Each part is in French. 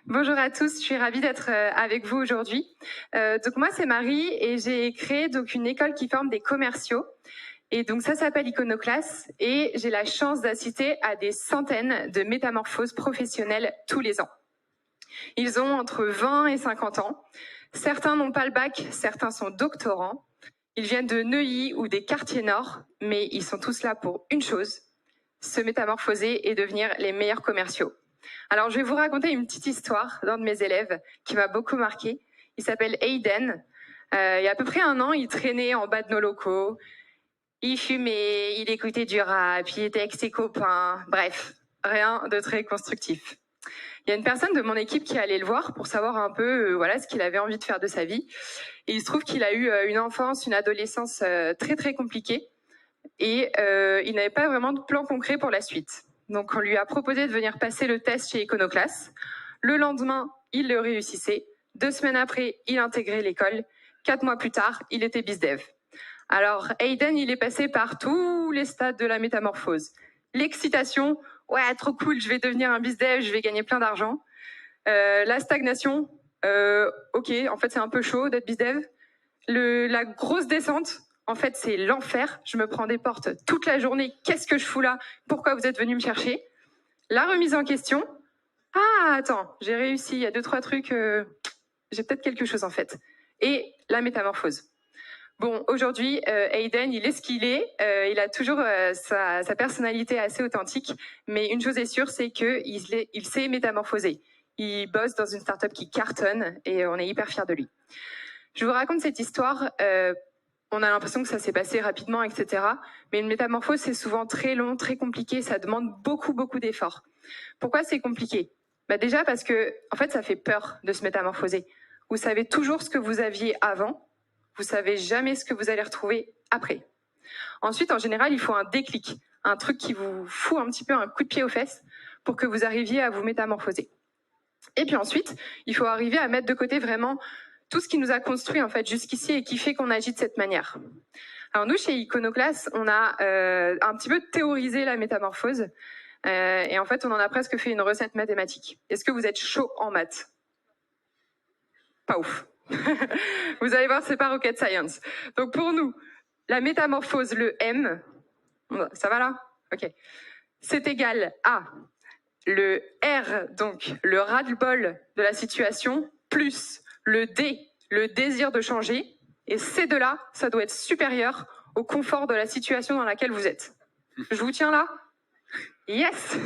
Bonjour à tous, je suis ravie d'être avec vous aujourd'hui. Donc moi c'est Marie et j'ai créé donc une école qui forme des commerciaux. Et donc ça s'appelle Iconoclass et j'ai la chance d'assister à des centaines de métamorphoses professionnelles tous les ans. Ils ont entre 20 et 50 ans. Certains n'ont pas le bac, certains sont doctorants. Ils viennent de Neuilly ou des quartiers nord, mais ils sont tous là pour une chose, se métamorphoser et devenir les meilleurs commerciaux. Alors, je vais vous raconter une petite histoire d'un de mes élèves qui m'a beaucoup marqué. Il s'appelle Aiden. Il y a à peu près un an, il traînait en bas de nos locaux. Il fumait, il écoutait du rap, il était avec ses copains. Bref, rien de très constructif. Il y a une personne de mon équipe qui est allée le voir pour savoir un peu voilà, ce qu'il avait envie de faire de sa vie. Et il se trouve qu'il a eu une enfance, une adolescence très très compliquée. Et il n'avait pas vraiment de plan concret pour la suite. Donc on lui a proposé de venir passer le test chez Iconoclass. Le lendemain, il le réussissait. 2 semaines après, il intégrait l'école. 4 mois plus tard, il était bizdev. Alors Aiden, il est passé par tous les stades de la métamorphose. L'excitation, ouais, trop cool, je vais devenir un bizdev, je vais gagner plein d'argent. La stagnation, ok, en fait c'est un peu chaud d'être bizdev. La grosse descente, en fait, c'est l'enfer. Je me prends des portes toute la journée. Qu'est-ce que je fous là? Pourquoi vous êtes venu me chercher? La remise en question. Ah, attends, j'ai réussi. Il y a 2-3 trucs. J'ai peut-être quelque chose en fait. Et la métamorphose. Bon, aujourd'hui, Aiden, il est ce qu'il est. Il a toujours sa personnalité assez authentique. Mais une chose est sûre, c'est qu'il s'est métamorphosé. Il bosse dans une start-up qui cartonne et on est hyper fiers de lui. Je vous raconte cette histoire. On a l'impression que ça s'est passé rapidement, etc. Mais une métamorphose, c'est souvent très long, très compliqué. Ça demande beaucoup, beaucoup d'efforts. Pourquoi c'est compliqué? Déjà parce que, en fait, ça fait peur de se métamorphoser. Vous savez toujours ce que vous aviez avant. Vous savez jamais ce que vous allez retrouver après. Ensuite, en général, il faut un déclic, un truc qui vous fout un petit peu un coup de pied aux fesses pour que vous arriviez à vous métamorphoser. Et puis ensuite, il faut arriver à mettre de côté vraiment tout ce qui nous a construit en fait jusqu'ici et qui fait qu'on agit de cette manière. Alors nous, chez Iconoclass, on a un petit peu théorisé la métamorphose et en fait, on en a presque fait une recette mathématique. Est-ce que vous êtes chaud en maths? Pas ouf. Vous allez voir, c'est pas rocket science. Donc pour nous, la métamorphose, le M, ça va là? Ok. C'est égal à le R, donc le ras-le-bol de la situation, plus le D, le désir de changer, et ces deux-là, ça doit être supérieur au confort de la situation dans laquelle vous êtes. Je vous tiens là? Yes.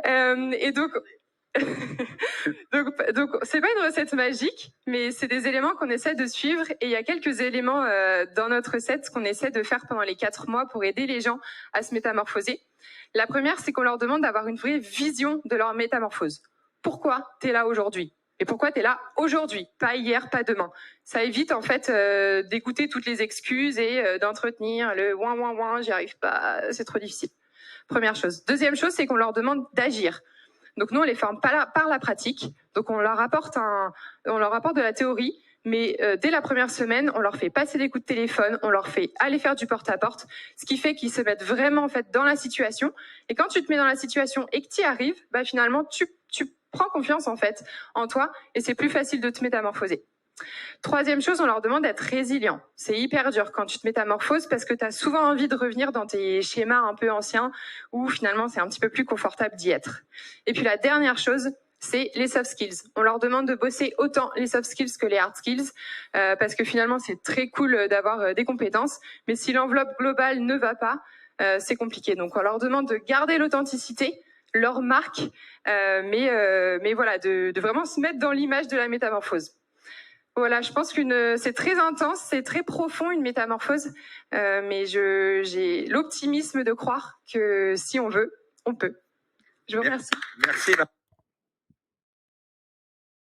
Et donc, donc c'est pas une recette magique, mais c'est des éléments qu'on essaie de suivre, et il y a quelques éléments dans notre recette qu'on essaie de faire pendant les 4 mois pour aider les gens à se métamorphoser. La première, c'est qu'on leur demande d'avoir une vraie vision de leur métamorphose. Pourquoi tu es là aujourd'hui? Et pourquoi tu es là aujourd'hui? Pas hier, pas demain. Ça évite en fait d'écouter toutes les excuses et d'entretenir le ouin ouin ouin, j'y arrive pas, c'est trop difficile. Première chose. Deuxième chose, c'est qu'on leur demande d'agir. Donc nous, on les forme par la pratique. Donc on leur apporte de la théorie, mais dès la première semaine, on leur fait passer des coups de téléphone, on leur fait aller faire du porte-à-porte, ce qui fait qu'ils se mettent vraiment en fait dans la situation. Et quand tu te mets dans la situation et que tu y arrives, finalement, tu prends confiance en fait en toi et c'est plus facile de te métamorphoser. Troisième chose, on leur demande d'être résilient. C'est hyper dur quand tu te métamorphoses parce que tu as souvent envie de revenir dans tes schémas un peu anciens où finalement c'est un petit peu plus confortable d'y être. Et puis la dernière chose, c'est les soft skills. On leur demande de bosser autant les soft skills que les hard skills parce que finalement c'est très cool d'avoir des compétences, mais si l'enveloppe globale ne va pas, c'est compliqué. Donc on leur demande de garder l'authenticité, leur marque, mais voilà, de vraiment se mettre dans l'image de la métamorphose. Voilà, je pense que c'est très intense, c'est très profond une métamorphose, mais j'ai l'optimisme de croire que si on veut, on peut. Je vous remercie. Merci.